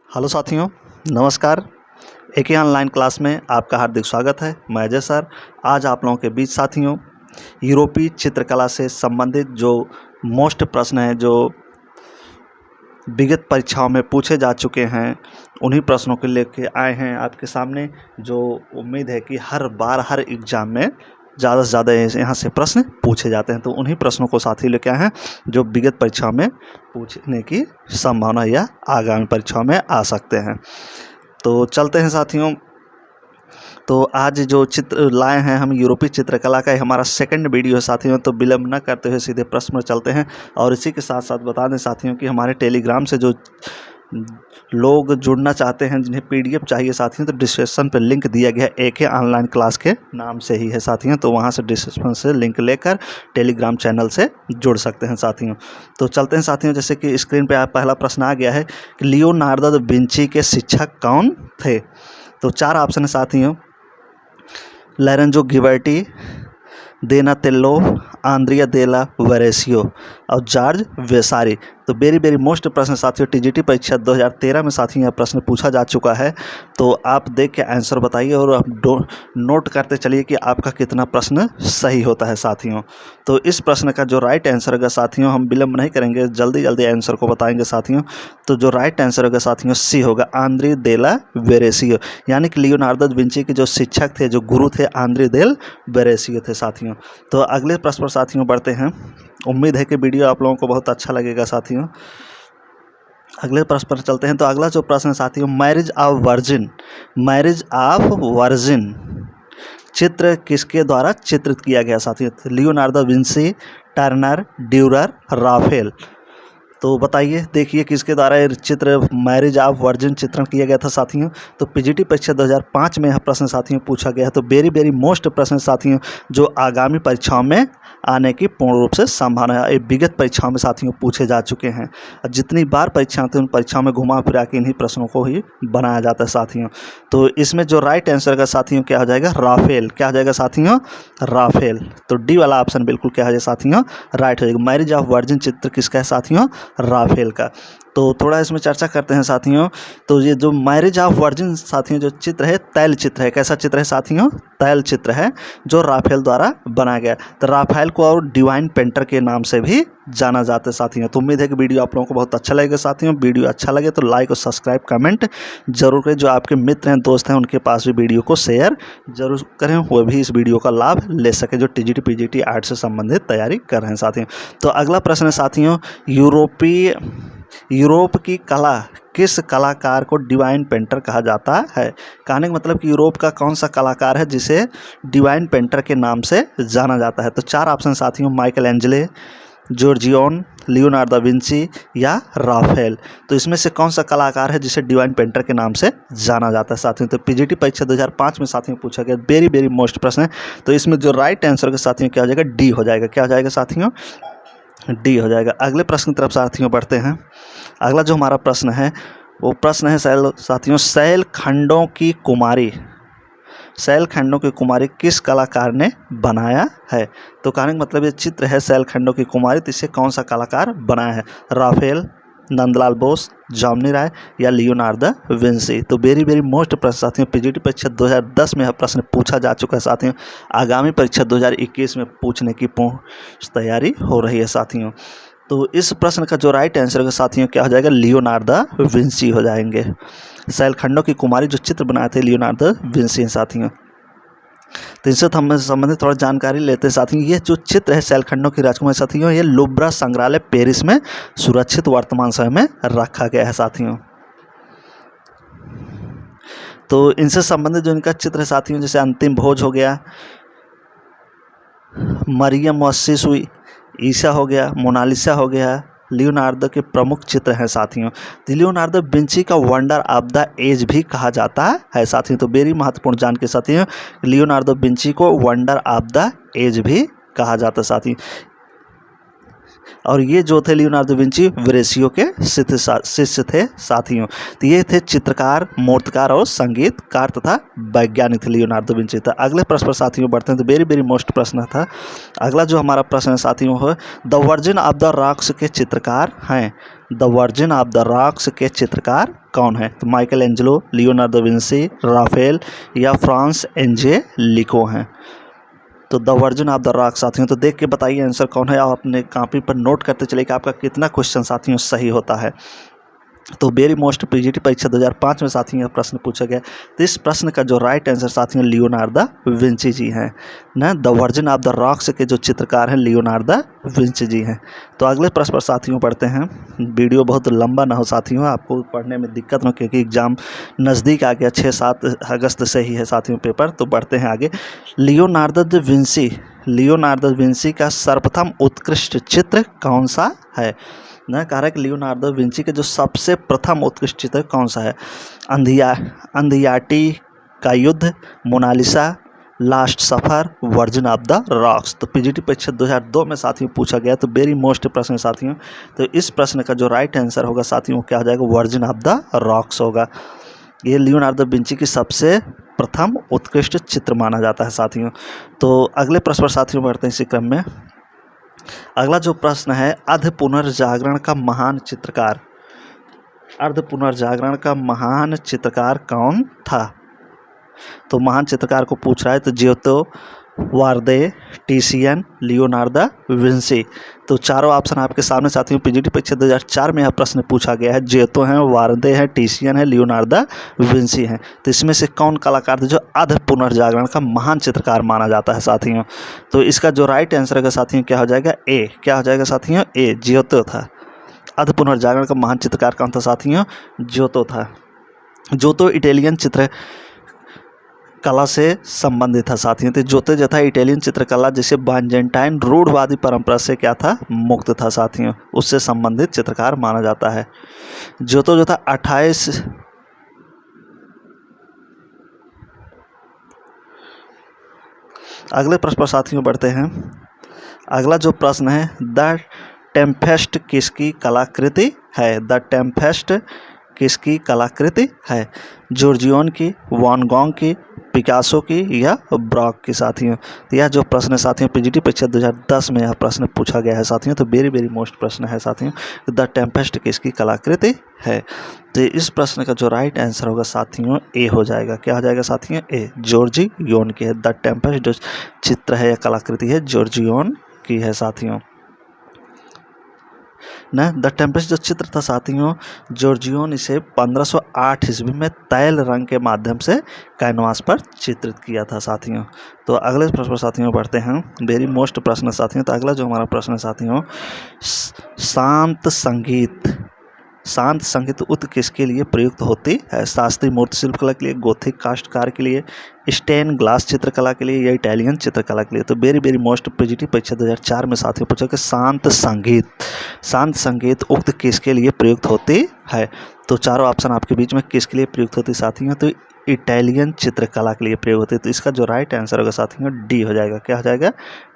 Hello साथियों, नमस्कार। एक ही ऑनलाइन क्लास में आपका हार्दिक स्वागत है। मैं अजय सर आज आप लोगों के बीच साथियों यूरोपीय चित्रकला से संबंधित जो मोस्ट प्रश्न हैं जो विगत परीक्षाओं में पूछे जा चुके हैं उन्हीं प्रश्नों को लेके आए हैं आपके सामने। जो उम्मीद है कि हर बार हर एग्ज़ाम में ज़्यादा से ज़्यादा यहाँ से प्रश्न पूछे जाते हैं, तो उन्हीं प्रश्नों को साथी लेके आए हैं जो विगत परीक्षा में पूछने की संभावना या आगामी परीक्षा में आ सकते हैं। तो चलते हैं साथियों। तो आज जो चित्र लाए हैं हम यूरोपीय चित्रकला का हमारा सेकंड वीडियो है साथियों। तो विलंब न करते हुए सीधे प्रश्न में चलते हैं। और इसी के साथ साथ बता दें साथियों कि हमारे टेलीग्राम से जो लोग जुड़ना चाहते हैं, जिन्हें पीडीएफ चाहिए साथियों, तो डिस्क्रिप्शन पर लिंक दिया गया है। एक है ऑनलाइन क्लास के नाम से ही है साथियों, तो वहां से डिस्क्रिप्शन से लिंक लेकर टेलीग्राम चैनल से जुड़ सकते हैं साथियों। तो चलते हैं साथियों, जैसे कि स्क्रीन पे आप पहला प्रश्न आ गया है कि लियोनार्डो दा विंची के शिक्षक कौन थे। तो चार ऑप्शन है साथियों: लोरेंजो गिबर्टी, दोनातेल्लो, आंद्रिया डेला वेरेसियो और जॉर्ज वेसारी। तो वेरी मोस्ट प्रश्न साथियों टीजीटी परीक्षा 2013 में साथियों यह प्रश्न पूछा जा चुका है। तो आप देख के आंसर बताइए और आप नोट करते चलिए कि आपका कितना प्रश्न सही होता है साथियों। तो इस प्रश्न का जो राइट आंसर होगा साथियों, हम विलंब नहीं करेंगे, जल्दी आंसर को बताएंगे साथियों। तो जो राइट आंसर होगा साथियों सी होगा, आंद्रे डेला वेरेसियो, यानी कि लियोनार्डो दा विंची के जो शिक्षक थे, जो गुरु थे, आंद्रे डेल वेरेसियो थे साथियों। तो अगले प्रश्न पर साथियों बढ़ते हैं। उम्मीद है कि वीडियो आप लोगों को बहुत अच्छा लगेगा साथियों। अगले प्रश्न पर चलते हैं। तो अगला जो प्रश्न है साथियों, मैरिज ऑफ वर्जिन चित्र किसके द्वारा चित्रित किया गया साथियों। Leonardo Vinci, Turner, Durer, Raphael. तो बताइए, देखिए किसके द्वारा ये चित्र मैरिज ऑफ वर्जिन चित्रण किया गया था साथियों। तो पीजीटी परीक्षा 2005 में यह प्रश्न साथियों पूछा गया है। तो वेरी मोस्ट प्रश्न साथियों जो आगामी परीक्षाओं में आने की पूर्ण रूप से संभावना है। ये विगत परीक्षाओं में साथियों पूछे जा चुके हैं। जितनी बार परीक्षाएं थी उन परीक्षाओं में घुमा फिरा के इन्हीं प्रश्नों को ही बनाया जाता है साथियों। तो इसमें जो राइट आंसर का साथियों क्या हो जाएगा, राफेल। क्या हो जाएगा साथियों, राफेल। तो डी वाला ऑप्शन बिल्कुल क्या हो जाएगा साथियों, राइट हो जाएगा। मैरिज ऑफ वर्जिन चित्र किसका है साथियों, राफेल का। तो थोड़ा इसमें चर्चा करते हैं साथियों। तो ये जो मैरिज ऑफ वर्जिन साथियों जो चित्र है, तैल चित्र है। कैसा चित्र है साथियों, तैल चित्र है जो राफेल द्वारा बनाया गया। तो राफेल को और डिवाइन पेंटर के नाम से भी जाना जाता है साथियों। तो उम्मीद है कि वीडियो आप लोगों को बहुत अच्छा लगेगा साथियों। वीडियो अच्छा लगे तो लाइक और सब्सक्राइब कमेंट जरूर करें। जो आपके मित्र हैं, दोस्त हैं, उनके पास भी वीडियो को शेयर जरूर करें, वो भी इस वीडियो का लाभ ले सके जो टीजीटी पीजीटी आर्ट से संबंधित तैयारी कर रहे हैं साथियों। तो अगला प्रश्न है साथियों, यूरोप की कला किस कलाकार को डिवाइन पेंटर कहा जाता है। कहने का मतलब कि यूरोप का कौन सा कलाकार है जिसे डिवाइन पेंटर के नाम से जाना जाता है। तो चार ऑप्शन साथियों, Michelangelo, Giorgione, Leonardo da Vinci या राफेल। तो इसमें से कौन सा कलाकार है जिसे डिवाइन पेंटर के नाम से जाना जाता है साथियों। तो पीजीटी परीक्षा 2005 में साथियों पूछा गया, वेरी मोस्ट प्रश्न है। तो इसमें जो राइट आंसर के साथियों क्या हो जाएगा, डी हो जाएगा। क्या हो जाएगा साथियों, डी हो जाएगा। अगले प्रश्न की तरफ साथियों बढ़ते हैं। अगला जो हमारा प्रश्न है वो प्रश्न है साथियों, शैलखंडों की कुमारी किस कलाकार ने बनाया है। तो कहने का मतलब ये चित्र है शैलखंडों की कुमारी, तो इसे कौन सा कलाकार बनाया है, राफेल, नंदलाल बोस, जामनी राय या लियोनार्डो विंची। तो वेरी मोस्ट प्रश्न साथियों पीजीटी परीक्षा 2010 में यह प्रश्न पूछा जा चुका है साथियों। आगामी परीक्षा 2021 में पूछने की पूर्ण तैयारी हो रही है साथियों। तो इस प्रश्न का जो राइट आंसर है साथियों क्या हो जाएगा, लियोनार्डो विंची हो जाएंगे। शैलखंडों की कुमारी जो चित्र बनाए थे लियोनार्डो विंची साथियों। तो इनसे हम संबंधित थोड़ा जानकारी लेते हैं साथियों। ये जो चित्र है शैलखंडों की राजकुमारी साथियों, ये लुब्रा संग्रहालय पेरिस में सुरक्षित वर्तमान समय में रखा गया है साथियों। तो इनसे संबंधित जो इनका चित्र है साथियों, जैसे अंतिम भोज हो गया, मरियम मुअस्सिस हुई, ईसा हो गया, मोनालिसा हो गया, लियोनार्डो के प्रमुख चित्र हैं साथियों। तो लियोनार्डो विंची का वंडर ऑफ द एज भी कहा जाता है साथियों। तो वेरी महत्वपूर्ण जानकारी साथियों, लियोनार्डो विंची को वंडर ऑफ द एज भी कहा जाता है साथियों। और ये जो थे लियोनार्डो विंची वेरेसियो के शिष्य थे साथियों। तो ये थे चित्रकार, मूर्तिकार और संगीतकार तथा वैज्ञानिक थे लियोनार्डो विंची। तो अगले प्रश्न पर साथियों बढ़ते हैं। तो वेरी वेरी मोस्ट प्रश्न था अगला जो हमारा प्रश्न है साथियों है, the Virgin of the Rocks के चित्रकार हैं। The Virgin of the Rocks के चित्रकार कौन है? तो Michelangelo, Leonardo Vinci, Raphael या फ्रांस एंजेलिको हैं। तो the Virgin of the Rock साथियों, तो देख के बताइए आंसर कौन है। आप अपने कॉपी पर नोट करते चलिए कि आपका कितना क्वेश्चन साथियों सही होता है। तो वेरी मोस्ट पीजीटी परीक्षा 2005 में साथियों यह प्रश्न पूछा गया। तो इस प्रश्न का जो राइट आंसर साथियों लियोनार्डो विंची जी हैं ना। The Virgin of the Rocks के जो चित्रकार हैं लियोनार्डो विंची जी हैं। तो अगले प्रश्न पर साथियों पढ़ते हैं। वीडियो बहुत लंबा ना हो साथियों, आपको पढ़ने में दिक्कत ना, क्योंकि एग्जाम नज़दीक आ गया, 6-7 अगस्त से ही है साथियों पेपर। तो बढ़ते हैं आगे। लियोनार्डो विंची का सर्वप्रथम उत्कृष्ट चित्र कौन सा है? ना कह रहा है कि लियोनार्डो विंची के जो सबसे प्रथम उत्कृष्ट चित्र कौन सा है? अंधियाटी का युद्ध, Mona Lisa, Last Supper, Virgin of the Rocks. तो पीजीटी परीक्षा 2002 में साथियों पूछा गया। तो वेरी मोस्ट प्रश्न है साथियों। तो इस प्रश्न का जो राइट आंसर होगा साथियों क्या हो जाएगा? वर्जिन ऑफ द रॉक्स होगा। ये लियोनार्डो विंची की सबसे प्रथम उत्कृष्ट चित्र माना जाता है साथियों। तो अगले प्रश्न पर साथियों बढ़ते हैं इसी क्रम में। अगला जो प्रश्न है, अर्ध पुनर्जागरण का महान चित्रकार कौन था? तो महान चित्रकार को पूछ रहा है। तो जियोतो, वार्दे, टिशियन, लियोनार्डो विंची। तो चारों ऑप्शन आपके सामने साथियों। पीजीटी परीक्षा 2004 में यह प्रश्न पूछा गया है। जियोतो हैं, वार्दे हैं, टिशियन है, लियोनार्डो विंची हैं। तो इसमें से कौन कलाकार थे जो अर्ध पुनर्जागरण का महान चित्रकार माना जाता है साथियों? तो इसका जो राइट आंसर है साथियों क्या हो जाएगा? ए। क्या हो जाएगा साथियों? ए, जियोतो था। अर्ध पुनर्जागरण का महान चित्रकार कौन था साथियों? जियोतो था। जियोतो इटालियन चित्र कला से संबंधित था साथियों। तो जोते जो था इटालियन चित्रकला जैसे बाइजेंटाइन रूढ़वादी परंपरा से क्या था? मुक्त था साथियों, उससे संबंधित चित्रकार माना जाता है। जोतो जो था 28 अगले प्रश्न पर साथियों बढ़ते हैं। अगला जो प्रश्न है, द टेम्पेस्ट किसकी कलाकृति है? द टेम्पेस्ट किसकी कलाकृति है? जॉर्जियोन की, वैन गॉग की, पिकासो की या ब्रॉक की साथियों? तो यह जो प्रश्न है साथियों पीजीटी परीक्षा 2010 में यह प्रश्न पूछा गया है साथियों। तो वेरी वेरी मोस्ट प्रश्न है साथियों, द टेम्पेस्ट किसकी कलाकृति है? तो इस प्रश्न का जो राइट आंसर होगा साथियों ए हो जाएगा। क्या हो जाएगा साथियों? ए, जॉर्जियोन की है। द टेम्पेस्ट जो चित्र है या कलाकृति है जॉर्जियोन की है साथियों ना। द टेम्पेस्ट जो चित्र था साथियों, जॉर्जियोन इसे 1508 ईस्वी में तैल रंग के माध्यम से कैनवास पर चित्रित किया था साथियों। तो अगले प्रश्न पर साथियों बढ़ते हैं। वेरी मोस्ट प्रश्न साथियों। तो अगला जो हमारा प्रश्न है साथियों, शांत संगीत उत किसके लिए प्रयुक्त होती है? शास्त्रीय मूर्ति शिल्पकला के लिए, गोथिक काष्ठकार के लिए, स्टेन ग्लास चित्रकला के लिए या इटालियन चित्रकला के लिए? तो वेरी वेरी मोस्ट पीजीटी परीक्षा 2004 में साथियों पूछा कि शांत संगीत उक्त किसके लिए प्रयुक्त होती है? तो चारों ऑप्शन आपके बीच में किसके लिए प्रयुक्त होती है साथियों? तो इटालियन चित्रकला के लिए प्रयोग होती है। तो इसका जो राइट आंसर होगा साथियों डी हो जाएगा। क्या हो जाएगा?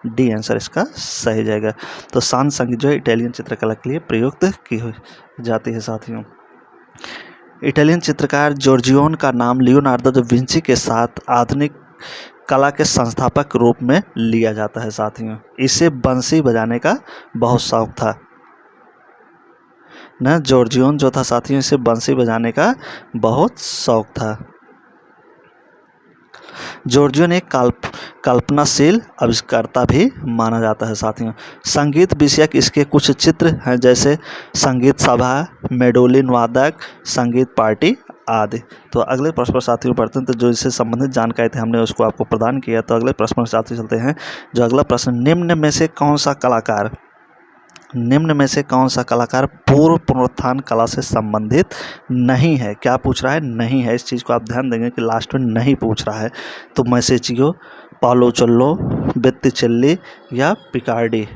डी आंसर इसका सही जाएगा। तो शांत संगीत जो है इटालियन चित्रकला के लिए प्रयुक्त की जाती है साथियों। इटालियन चित्रकार जॉर्जियोन का नाम लियोनार्डो विंची के साथ आधुनिक कला के संस्थापक रूप में लिया जाता है साथियों। इसे बंसी बजाने का बहुत शौक था ना। जॉर्जियोन जो था साथियों, इसे बंसी बजाने का बहुत शौक था। जॉर्जियोन एक कल्पनाशील आविष्कर्ता भी माना जाता है साथियों। संगीत विषयक इसके कुछ चित्र हैं जैसे संगीत सभा, मेडोलिन वादक, संगीत पार्टी आदि। तो अगले प्रश्न पर साथियों पढ़ते हैं। तो जो इससे संबंधित जानकारी थी हमने उसको आपको प्रदान किया। तो अगले प्रश्न पर साथियों चलते हैं। जो अगला प्रश्न, निम्न में से कौन सा कलाकार पूर्व पुनरुत्थान कला से संबंधित नहीं है? क्या पूछ रहा है? नहीं है। इस चीज़ को आप ध्यान देंगे कि लास्ट में नहीं पूछ रहा है। तो मैसेचियो, पालोचेल्लो, बेत्तिचेल्ली या पिकार्डी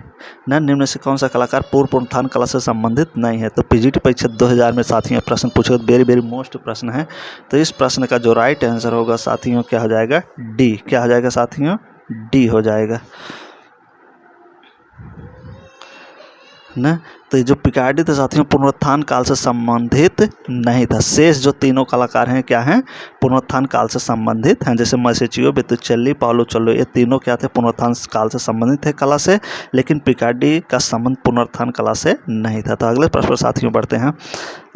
ना। निम्न से कौन सा कलाकार पूर्व पुनरुत्थान कला से संबंधित नहीं है? तो पीजीटी परीक्षा 2000 में साथियों प्रश्न पूछे, वेरी वेरी मोस्ट प्रश्न है। तो इस प्रश्न का जो राइट आंसर होगा साथियों क्या हो जाएगा? डी। क्या हो जाएगा साथियों? डी हो जाएगा न। तो ये जो पिकार्डी था साथियों पुनरुत्थान काल से संबंधित नहीं था। शेष जो तीनों कलाकार हैं क्या हैं, पुनरुत्थान काल से संबंधित हैं। जैसे मर्सिचियो, बेत्तिचेल्ली, पाओलो, ये तीनों क्या थे, पुनरुत्थान काल से संबंधित थे कला से, लेकिन पिकार्डी का संबंध पुनरुत्थान कला से नहीं था। तो अगले प्रश्न पर साथियों बढ़ते हैं।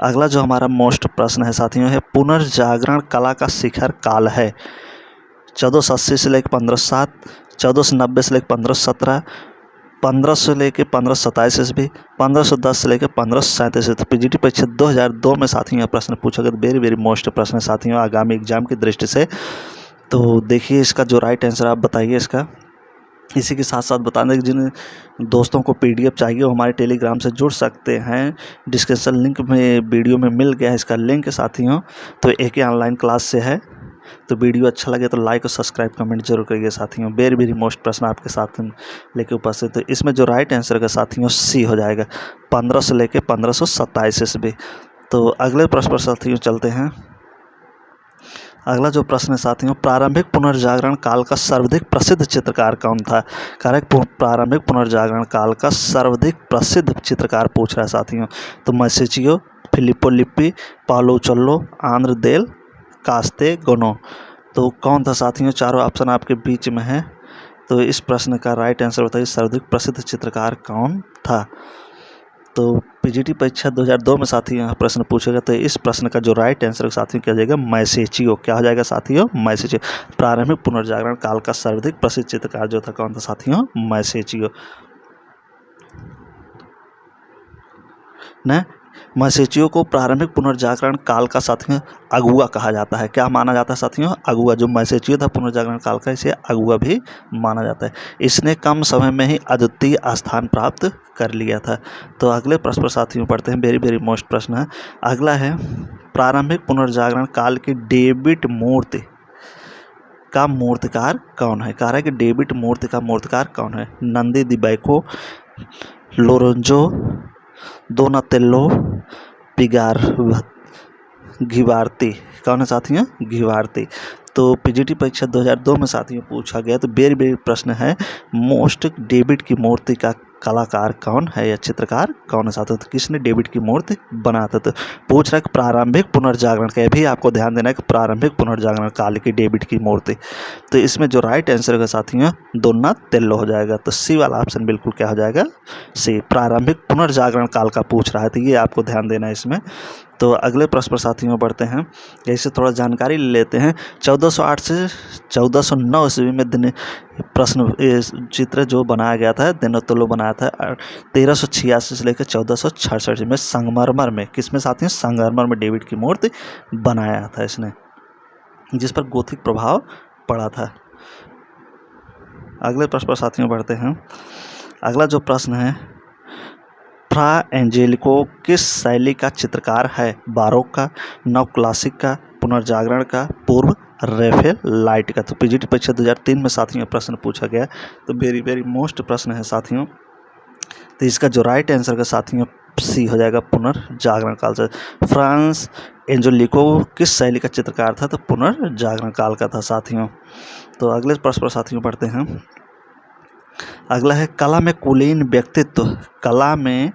अगला जो हमारा मोस्ट प्रश्न है साथियों है, पुनर्जागरण कला का शिखर काल है 1480 से लेकर 1507, 1490 से लेकर 1517, 1500 से लेकर 1527 ईस्वी, 1510 से लेकर 1537 ईस्वी। तो पीजीटी परीक्षा 2002 में साथियों प्रश्न पूछा गया। वेरी वेरी मोस्ट प्रश्न है साथियों आगामी एग्जाम की दृष्टि से। तो देखिए इसका जो राइट आंसर आप बताइए इसका। इसी के साथ साथ बता दें कि जिन दोस्तों को पीडीएफ चाहिए वो हमारे टेलीग्राम से जुड़ सकते हैं। डिस्क्रिप्शन लिंक में वीडियो में मिल गया है इसका लिंक साथियों। तो एक ही ऑनलाइन क्लास से है। तो वीडियो अच्छा लगे तो लाइक और सब्सक्राइब कमेंट जरूर करिए साथियों। वेरी वेरी मोस्ट प्रश्न आपके साथ लेके उपस्थित। तो इसमें जो राइट आंसर है साथियों सी हो जाएगा 1500 से लेकर 1527 ईस्वी। तो अगले प्रश्न पर साथियों चलते हैं। अगला जो प्रश्न है साथियों, प्रारंभिक पुनर्जागरण काल का सर्वाधिक प्रसिद्ध चित्रकार कौन था। करेक्ट, प्रारंभिक पुनर्जागरण काल का सर्वाधिक प्रसिद्ध चित्रकार पूछ रहा है साथियों। तो मर्सिचियो, फिलिप्पो लिप्पी, पाओलो चोल्लो, आंद्रे देल कास्तेगनो। तो कौन था साथियों, चारों ऑप्शन आपके बीच में है। तो इस प्रश्न का राइट आंसर बताइए, सर्वाधिक प्रसिद्ध चित्रकार कौन था। तो पीजीटी परीक्षा 2002 में साथियों यहाँ प्रश्न पूछेगा। तो इस प्रश्न का जो राइट आंसर साथियों क्या हो जाएगा, मर्सिचियो। क्या हो जाएगा साथियों, मर्सिचियो। प्रारंभिक पुनर्जागरण काल का सर्वाधिक प्रसिद्ध चित्रकार जो था कौन था साथियों, मर्सिचियो न। मर्सिचियो को प्रारंभिक पुनर्जागरण काल का साथियों अगुआ कहा जाता है। क्या माना जाता है साथियों, अगुआ। जो मर्सिचियो था पुनर्जागरण काल का, इसे अगुआ भी माना जाता है। इसने कम समय में ही अद्वितीय स्थान प्राप्त कर लिया था। तो अगले प्रश्न पर साथियों पढ़ते हैं। वेरी वेरी मोस्ट प्रश्न है। अगला है, प्रारंभिक पुनर्जागरण काल की डेविड मूर्ति का मूर्तिकार कौन है। कह रहा है कि डेविड मूर्ति का मूर्तिकार कौन है। नंदी दी बैको, लोरेंजो दोनातेल्लो, पिगार घिबार्ती। कौन है साथियों, घिबार्ती। तो पीजीटी परीक्षा 2002 में साथियों पूछा गया। तो वेरी वेरी प्रश्न है, मोस्ट डेविड की मूर्ति का कलाकार कौन है या चित्रकार कौन है साथियों। तो किसने डेविड की मूर्ति बनाया था। तो पूछ रहा है कि प्रारंभिक पुनर्जागरण का, भी आपको ध्यान देना है कि प्रारंभिक पुनर्जागरण काल की डेविड की मूर्ति। तो इसमें जो राइट आंसर होगा साथियों दोनातेल्लो हो जाएगा। तो सी वाला ऑप्शन बिल्कुल क्या हो जाएगा, सी। प्रारंभिक पुनर्जागरण काल का पूछ रहा है तो ये आपको ध्यान देना है इसमें। तो अगले प्रश्न पर साथियों बढ़ते हैं। जैसे थोड़ा जानकारी ले लेते हैं। 1408 से 1409 ईस्वी में प्रश्न चित्र जो बनाया गया था, दोनातेल्लो बनाया था। 1386 से लेकर 1466 में संगमरमर में, किसमें साथियों, संगमरमर में डेविड की मूर्ति बनाया था इसने, जिस पर गोथिक प्रभाव पड़ा था। अगले प्रश्न पर साथियों बढ़ते हैं। अगला जो प्रश्न है, फ्रा एंजेलिको किस शैली का चित्रकार है। बारोक का, नव क्लासिक का, पुनर्जागरण का, पूर्व राफेल लाइट का। तो पीजीटी परीक्षा 2003 में साथियों प्रश्न पूछा गया। तो वेरी वेरी मोस्ट प्रश्न है साथियों। तो इसका जो राइट आंसर का साथियों सी हो जाएगा, पुनर्जागरण काल से। फ्रांस एंजेलिको किस शैली का चित्रकार था। तो पुनर्जागरण काल का था साथियों। तो अगले प्रश्न पर साथियों पढ़ते हैं। अगला है, कला में कुलीन व्यक्तित्व, कला में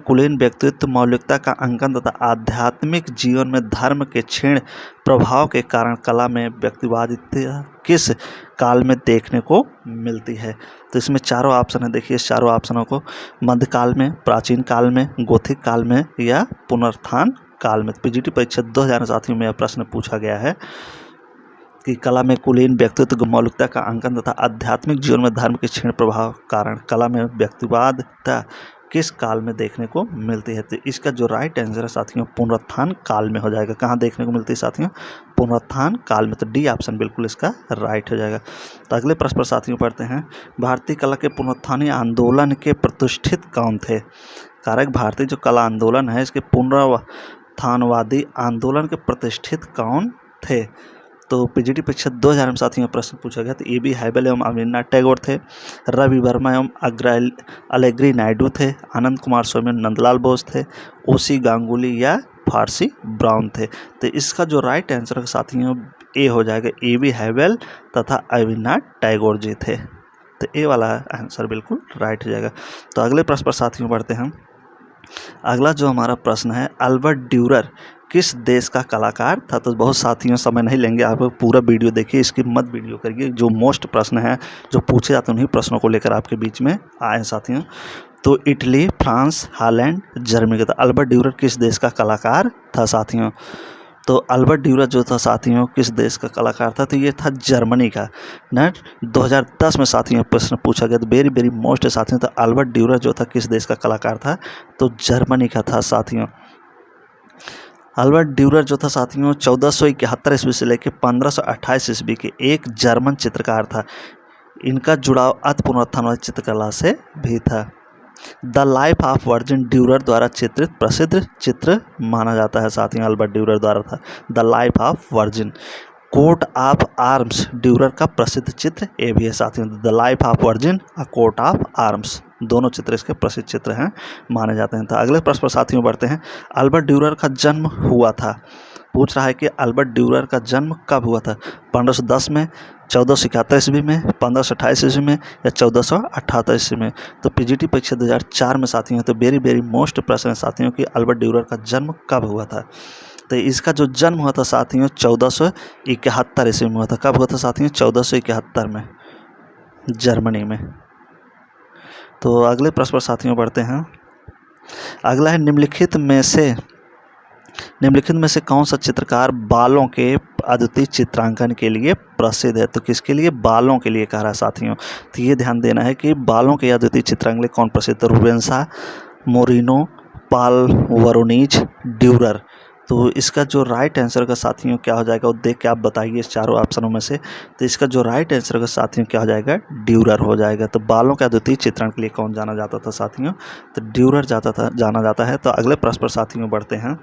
कुलीन व्यक्तित्व, मौलिकता का अंकन तथा आध्यात्मिक जीवन में धर्म के क्षीण प्रभाव के कारण कला में व्यक्तिवादिता किस काल में देखने को मिलती है। तो इसमें चारों ऑप्शन है। देखिए इस चारों ऑप्शनों को, मध्यकाल में, प्राचीन काल में, गोथिक काल में या पुनरुत्थान काल में। पीजीटी परीक्षा 2000 साथियों में यह प्रश्न पूछा गया है कि कला में कुलीन व्यक्तित्व, मौलिकता का अंकन तथा आध्यात्मिक जीवन में धर्म के क्षीण प्रभाव कारण कला में व्यक्तिवादिता किस काल में देखने को मिलती है। तो इसका जो राइट आंसर है साथियों पुनरुत्थान काल में हो जाएगा। कहाँ देखने को मिलती है साथियों, पुनरुत्थान काल में। तो डी ऑप्शन बिल्कुल इसका राइट हो जाएगा। तो अगले प्रश्न पर साथियों पढ़ते हैं। भारतीय कला के पुनरुत्थानी आंदोलन के प्रतिष्ठित कौन थे। कारक, भारतीय जो कला आंदोलन है इसके पुनरुत्थानवादी आंदोलन के प्रतिष्ठित कौन थे। तो पीजीटी परीक्षा 2000 में साथियों प्रश्न पूछा गया। तो ए बी हैबल एवं अविनाश टैगोर थे, रवि वर्मा एवं अलेग्री नायडू थे, आनंद कुमार स्वामी, नंदलाल बोस थे, ओसी गांगुली या फारसी ब्राउन थे। तो इसका जो राइट आंसर है साथियों ए हो जाएगा, ए बी हैबल तथा अविनाश टैगोर जी थे। तो ए वाला आंसर बिल्कुल राइट हो जाएगा। तो अगले प्रश्न पर साथियों बढ़ते हैं। अगला जो हमारा प्रश्न है, अल्बर्ट ड्यूरर किस देश का कलाकार था? तो बहुत साथियों समय नहीं लेंगे, आप पूरा वीडियो देखिए, इसकी मत वीडियो करिए। जो मोस्ट प्रश्न है जो पूछे जाते हैं उन्हीं प्रश्नों को लेकर आपके बीच में आए हैं साथियों। तो इटली, फ्रांस, हॉलैंड, जर्मनी का था। अल्बर्ट ड्यूरर किस देश का कलाकार था साथियों? तो अल्बर्ट ड्यूरर जो था साथियों किस देश का कलाकार था? तो ये था जर्मनी का ना। 2010 में साथियों प्रश्न पूछा गया, तो वेरी वेरी मोस्ट साथियों। तो अल्बर्ट ड्यूरर जो था किस देश का कलाकार था? तो जर्मनी का था साथियों। अल्बर्ट ड्यूरर जो था साथियों 1471 ईस्वी से लेकर 1528 ईस्वी के एक जर्मन चित्रकार था। इनका जुड़ाव अति पुनरुत्थान वाली चित्रकला से भी था। The Life of virgin Dürer द्वारा चित्रित प्रसिद्ध चित्र माना जाता है साथियों, अल्बर्ट ड्यूरर द्वारा था the Life of Virgin. Coat of Arms Durer का प्रसिद्ध चित्र ये भी है साथियों, द लाइफ ऑफ वर्जिन और कोट ऑफ आर्म्स, दोनों चित्र इसके प्रसिद्ध चित्र हैं माने जाते हैं। तो अगले प्रश्न पर साथियों बढ़ते हैं। अल्बर्ट ड्यूरर का जन्म हुआ था, पूछ रहा है कि अल्बर्ट ड्यूरर का जन्म कब हुआ था? 1510 में, 1471 ईस्वी में, 1528 ईस्वी में या 1478 ईस्वी में? तो पीजीटी परीक्षा 2004 में साथियों। तो वेरी वेरी मोस्ट प्रश्न है साथियों कि अल्बर्ट ड्यूरर का जन्म कब हुआ था? तो इसका जो जन्म हुआ था साथियों 1471 ईस्वी में हुआ था। कब हुआ था साथियों? 1471 में, जर्मनी में। तो अगले प्रश्न पर साथियों बढ़ते हैं। अगला है निम्नलिखित में से कौन सा चित्रकार बालों के अद्वितीय चित्रांकन के लिए प्रसिद्ध है? तो किसके लिए? बालों के लिए कह रहा है साथियों। तो ये ध्यान देना है कि बालों के अद्वितीय चित्रांकन के लिए कौन प्रसिद्ध है? रूबेंसा, मोरिनो, पाल वरोनिज, ड्यूरर। तो इसका जो राइट आंसर का साथियों क्या हो जाएगा वो देख के आप बताइए इस चारों ऑप्शनों में से। तो इसका जो राइट आंसर का साथियों क्या हो जाएगा? ड्यूरर हो जाएगा। तो बालों के अद्वितीय चित्रण के लिए कौन जाना जाता था साथियों? तो ड्यूरर जाना जाता है। तो अगले प्रश्न पर साथियों बढ़ते हैं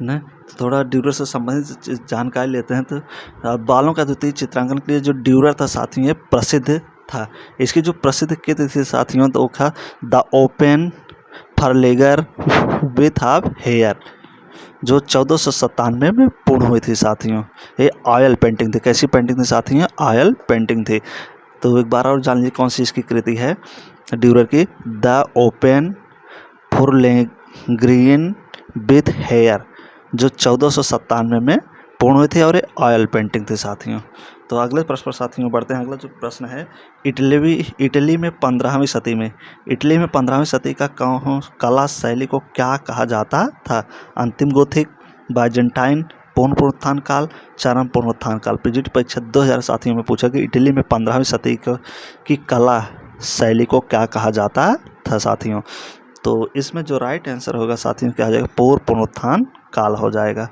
न। तो थोड़ा ड्यूरर से संबंधित जानकारी लेते हैं। तो बालों का अद्वितीय चित्रांकन के लिए जो ड्यूरर था साथियों ये प्रसिद्ध था। इसकी जो प्रसिद्ध कृति थी साथियों तो वो था the open farleger with of hair, जो 1497 में पूर्ण हुई थी साथियों। ये ऑयल पेंटिंग थी। कैसी पेंटिंग थी साथियों? ऑयल पेंटिंग थी। तो एक बार और जान लीजिए कौन सी इसकी कृति है ड्यूरर की, द ओपन फरलेग्रीन विथ हेयर, जो 1497 में पूर्ण हुई थी और ये ऑयल पेंटिंग थी साथियों। तो अगले प्रश्न पर साथियों बढ़ते हैं। अगला जो प्रश्न है, इटली में 15वीं सदी का कला शैली को क्या कहा जाता था? अंतिम गोथिक, बाइजेंटाइन, पूर्ण पुनरुत्थान काल, चरम पुनरुत्थान काल। पीजीटी परीक्षा 2000 साथियों में पूछा कि इटली में 15वीं सदी की कला शैली को क्या कहा जाता था साथियों? तो इसमें जो राइट आंसर होगा साथियों क्या हो जाएगा? पूर्ण पुनरुत्थान काल हो जाएगा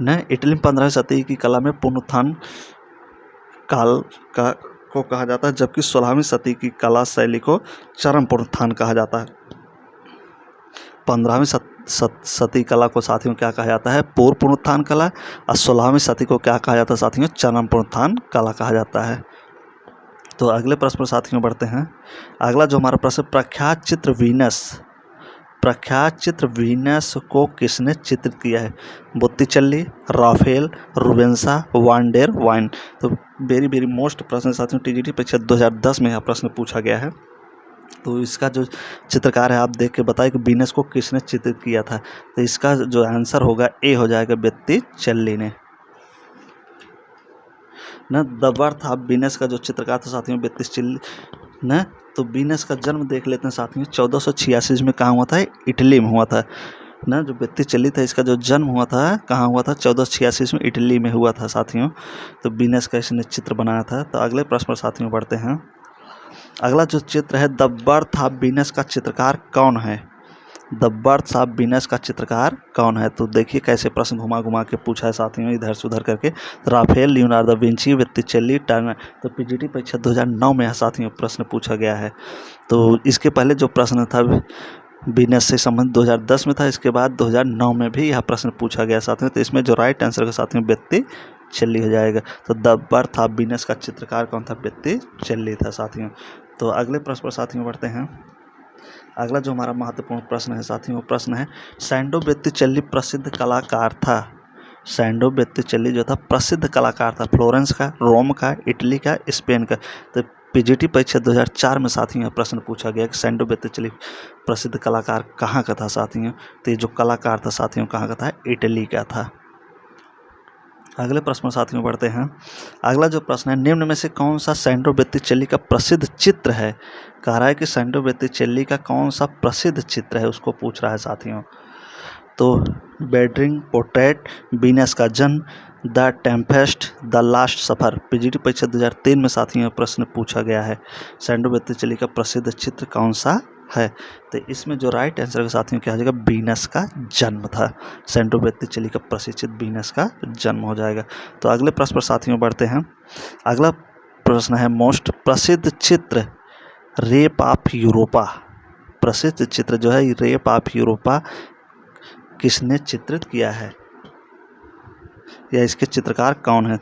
न। इटली में 15वीं सदी की कला में पुनरुत्थान काल को कहा जाता है, जबकि 16वीं सदी की कला शैली को चरम पुनरुत्थान कहा जाता है। 15वीं सदी कला को साथियों क्या कहा जाता है? पूर्व पुनरुत्थान कला। और 16वीं सदी को क्या कहा जाता है साथियों? चरम पुनरुत्थान कला कहा जाता है। तो अगले प्रश्न पर साथियों बढ़ते हैं। अगला जो हमारा प्रश्न, प्रख्यात चित्र वीनस को किसने चित्रित किया है? बोत्तिचेल्ली, राफेल, रूबेंसा, वान डेर वाइन। तो वेरी वेरी मोस्ट प्रश्न साथियों, टीजीटी परीक्षा 2010 में यह प्रश्न पूछा गया है। तो इसका जो चित्रकार है आप देख के बताइए कि वीनस को किसने चित्रित किया था? तो इसका जो आंसर होगा ए हो जाएगा, बोत्तिचेल्ली ने न। द बर्थ ऑफ वीनस का जो चित्रकार था साथियों बोत्तिचेल्ली न। तो वीनस का जन्म देख लेते हैं साथियों 1486 में कहाँ हुआ था? इटली में हुआ था ना। जो बोत्तिचेल्ली था इसका जो जन्म हुआ था कहाँ हुआ था? 1486 में इटली में हुआ था साथियों। तो वीनस का इसने चित्र बनाया था। तो अगले प्रश्न पर साथियों बढ़ते हैं। अगला जो चित्र है, द बर्थ ऑफ वीनस का चित्रकार कौन है? द बर्थ ऑफ वीनस का चित्रकार कौन है? तो देखिए कैसे प्रश्न घुमा घुमा के पूछा है साथियों, इधर से उधर करके। Raphael, Leonardo Vinci, Botticelli, Turner. तो पीजीटी परीक्षा 2009 में साथियों प्रश्न पूछा गया है। तो इसके पहले जो प्रश्न था वीनस से संबंधित 2010 में था, इसके बाद 2009 में भी यह प्रश्न पूछा गया साथियों। तो इसमें जो राइट आंसर का साथियों बोत्तिचेल्ली हो जाएगा। तो द बर्थ ऑफ वीनस का चित्रकार कौन था? बोत्तिचेल्ली था साथियों। तो अगले प्रश्न पर साथियों बढ़ते हैं। अगला जो हमारा महत्वपूर्ण प्रश्न है साथियों, प्रश्न है, सैंडो बोत्तिचेल्ली प्रसिद्ध कलाकार था। सैंडो बोत्तिचेल्ली जो था प्रसिद्ध कलाकार था, फ्लोरेंस का, रोम का, इटली का, स्पेन का। तो पीजीटी परीक्षा 2004 में साथियों प्रश्न पूछा गया कि सैंडो बोत्तिचेल्ली प्रसिद्ध कलाकार कहाँ का था साथियों। तो ये जो कलाकार था साथियों कहाँ का था, इटली का था। अगले प्रश्न साथियों बढ़ते हैं। अगला जो प्रश्न है, निम्न में से कौन सा सैंडो बोत्तिचेल्ली का प्रसिद्ध चित्र है। कह रहा है कि सैंडो बोत्तिचेल्ली का कौन सा प्रसिद्ध चित्र है, उसको पूछ रहा है साथियों। तो वेडिंग पोर्ट्रेट, वीनस का जन्म, the Tempest, the last suffer. PGT परीक्षा 2003 में साथियों प्रश्न पूछा गया है, सैंडो बोत्तिचेल्ली का प्रसिद्ध चित्र कौन सा है। तो इसमें जो राइट आंसर का साथियों क्या हो जाएगा, वीनस का जन्म था। सैंडो बोत्तिचेल्ली का प्रसिद्ध चित्र वीनस का जन्म हो जाएगा। तो अगले प्रश्न पर साथियों बढ़ते हैं। अगला प्रश्न है, मोस्ट प्रसिद्ध चित्र रेप ऑफ यूरोपा। प्रसिद्ध चित्र जो है रेप ऑफ यूरोपा किसने चित्रित किया है, या इसके चित्रकार कौन है।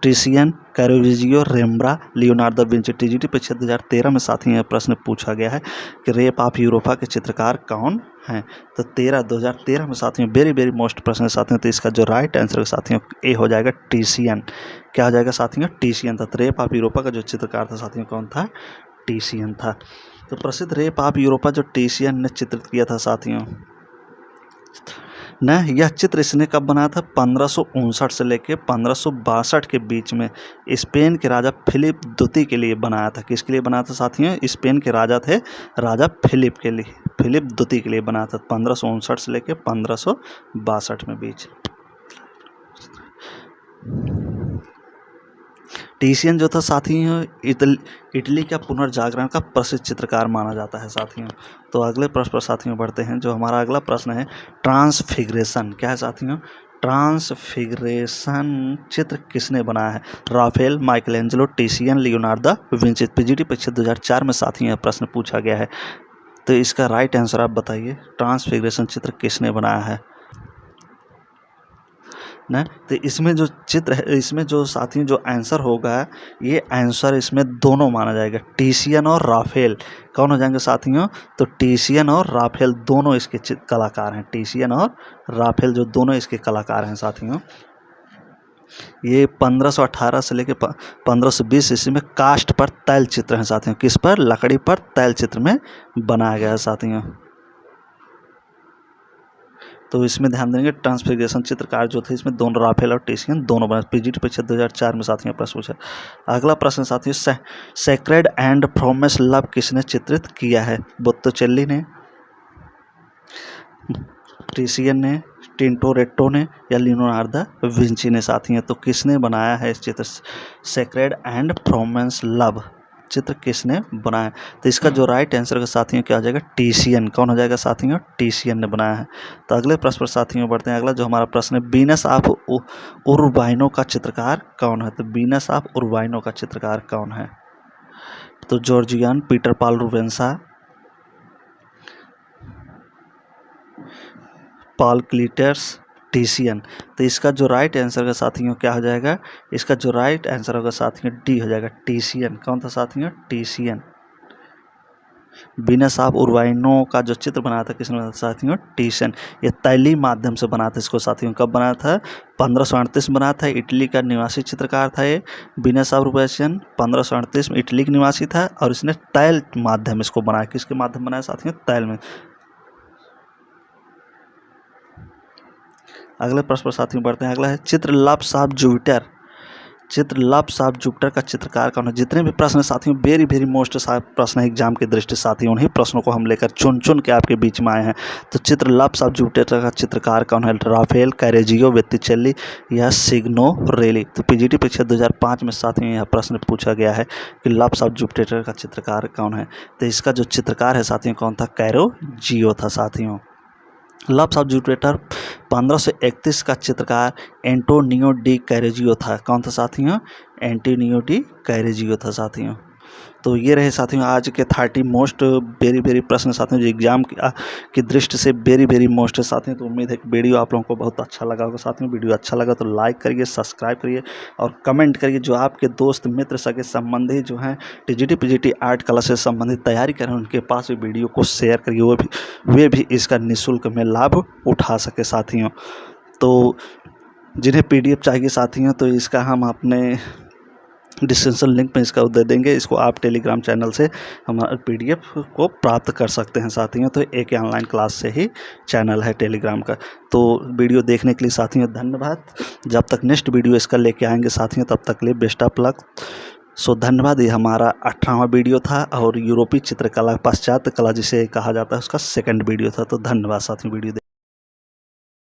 Titian, Caravaggio, Rembrandt, Leonardo da Vinci. TGT परीक्षा 2013 में साथियों यह प्रश्न पूछा गया है कि रेप ऑफ यूरोपा के चित्रकार कौन हैं। तो 2013 में साथियों वेरी मोस्ट प्रश्न है साथियों। तो इसका जो राइट आंसर है साथियों ए हो जाएगा, टिसियन। क्या हो जाएगा साथियों, टिसियन था। तो रेप ऑफ यूरोपा का जो चित्रकार था साथियों कौन था, टिसियन था। तो प्रसिद्ध रेप ऑफ यूरोपा जो टिसियन ने चित्रित किया था साथियों न, यह चित्र इसने कब बनाया था, 1559 से लेकर 1562 के बीच में स्पेन के राजा फिलिप द्वितीय के लिए बनाया था। किसके लिए बनाया था साथियों, स्पेन के राजा थे, राजा फिलिप के लिए, फिलिप द्वितीय के लिए बनाया था। 1559 से लेकर 1562 में बीच। टिसियन जो था साथियों इटली का पुनर्जागरण का प्रसिद्ध चित्रकार माना जाता है साथियों। तो अगले प्रश्न पर साथियों बढ़ते हैं। जो हमारा अगला प्रश्न है, ट्रांसफिगरेशन। क्या है साथियों, ट्रांसफिगरेशन चित्र किसने बनाया है। Raphael, Michelangelo, Titian, Leonardo da Vinci. PGT परीक्षा 2004 में साथियों यह प्रश्न पूछा गया है। तो इसका राइट आंसर आप बताइए, ट्रांसफिगरेशन चित्र किसने बनाया है ना। तो इसमें जो चित्र है, इसमें जो साथियों जो आंसर होगा, ये आंसर इसमें दोनों माना जाएगा, टिसियन और राफेल। कौन हो जाएंगे साथियों, तो टिसियन और राफेल दोनों इसके कलाकार हैं। टिसियन और राफेल जो दोनों इसके कलाकार हैं साथियों। ये 1518 से लेकर 1520 ईस्वी में कास्ट पर तैल चित्र हैं साथियों। किस पर, लकड़ी पर तैल चित्र में बनाया गया है साथियों। तो इसमें ध्यान देंगे, ट्रांसफिगरेशन चित्रकार जो थे इसमें दोनों राफेल और टिसियन दोनों बने। पीजीटी परीक्षा 2004 में साथियों प्रश्न पूछा। अगला प्रश्न साथियों, सेक्रेड एंड प्रोमिस लव किसने चित्रित किया है। बोत्तिचेल्ली ने, टिसियन ने, टिंटोरेट्टो ने, या लियोनार्डो दा विंची ने साथियों। तो किसने बनाया है इस चित्र, सेक्रेड एंड प्रोमिस लव चित्र किसने बनाया। तो इसका जो राइट आंसर का साथियों क्या हो जाएगा, टिसियन। कौन हो जाएगा साथियों, टिसियन ने बनाया है। तो अगले प्रश्न पर साथियों बढ़ते हैं। अगला जो हमारा प्रश्न है, वीनस ऑफ उर्बाइनो का चित्रकार कौन है। तो वीनस ऑफ उर्बाइनो का चित्रकार कौन है। तो जॉर्जियन, पीटर पाल रूबेंसा, पॉल क्लीटर्स, टिसियन। तो इसका जो राइट आंसर का साथियों क्या हो जाएगा, इसका जो राइट आंसर होगा साथियों डी हो जाएगा, टिसियन। कौन था साथियों, टिसियन। वीनस ऑफ उर्बाइनो का जो चित्र बनाया था किसने बनाया था साथियों, टिसियन। ये तैली माध्यम से बना था इसको साथियों। कब बनाया था, 1538 में बनाया था। इटली का निवासी चित्रकार था ये वीनस ऑफ उर्बाइनो। 1538 में इटली का निवासी था और इसने तैल माध्यम इसको बनाया। किसके माध्यम बनाया साथियों, तैल में। अगले प्रश्न पर साथियों बढ़ते हैं। अगला है, चित्र लव्स ऑफ जुपिटर। चित्र लव्स ऑफ जुपिटर का चित्रकार कौन है। जितने भी प्रश्न साथियों वेरी मोस्ट प्रश्न है एग्जाम की दृष्टि साथियों, उन्हीं प्रश्नों को हम लेकर चुन के आपके बीच में आए हैं। तो चित्र लव्स ऑफ जुपिटर का चित्रकार कौन है, राफेल, कैरेजियो, बोत्तिचेल्ली या सिग्नोरेली। तो पीजीटी परीक्षा 2005 में साथियों यह प्रश्न पूछा गया है कि लव्स ऑफ जुपिटर का चित्रकार कौन है। तो इसका जो चित्रकार है साथियों कौन था, कैरेजियो था साथियों। लव्स ऑफ जुपिटर 1531 का चित्रकार एंटोनियो डी कैरेजियो था। कौन था साथियों, एंटोनियो डी कैरेजियो था साथियों। तो ये रहे साथियों आज के 30 मोस्ट वेरी प्रश्न साथियों जो एग्जाम की दृष्टि से वेरी मोस्ट है साथियों। तो उम्मीद है कि वीडियो आप लोगों को बहुत अच्छा लगा होगा साथियों। वीडियो अच्छा लगा तो लाइक करिए, सब्सक्राइब करिए और कमेंट करिए। जो आपके दोस्त मित्र सगे संबंधी जो हैं टीजीटी पीजीटी आर्ट कला से संबंधित तैयारी करें, उनके पास भी वीडियो को शेयर करिए, वे भी इसका निःशुल्क में लाभ उठा सके साथियों। तो जिन्हें PDF चाहिए साथियों, तो इसका हम अपने डिस्क्रिप्शन लिंक में इसका दे देंगे। इसको आप टेलीग्राम चैनल से हमारे PDF को प्राप्त कर सकते हैं साथियों। तो एक ऑनलाइन क्लास से ही चैनल है टेलीग्राम का। तो वीडियो देखने के लिए साथियों धन्यवाद। जब तक नेक्स्ट वीडियो इसका लेके आएंगे साथियों, तब तक के लिए बेस्ट ऑफ लक। सो धन्यवाद। ये हमारा 18वां वीडियो था और यूरोपीय चित्रकला, पाश्चात्य कला जिसे कहा जाता है, उसका सेकंड वीडियो था। तो धन्यवाद साथियों वीडियो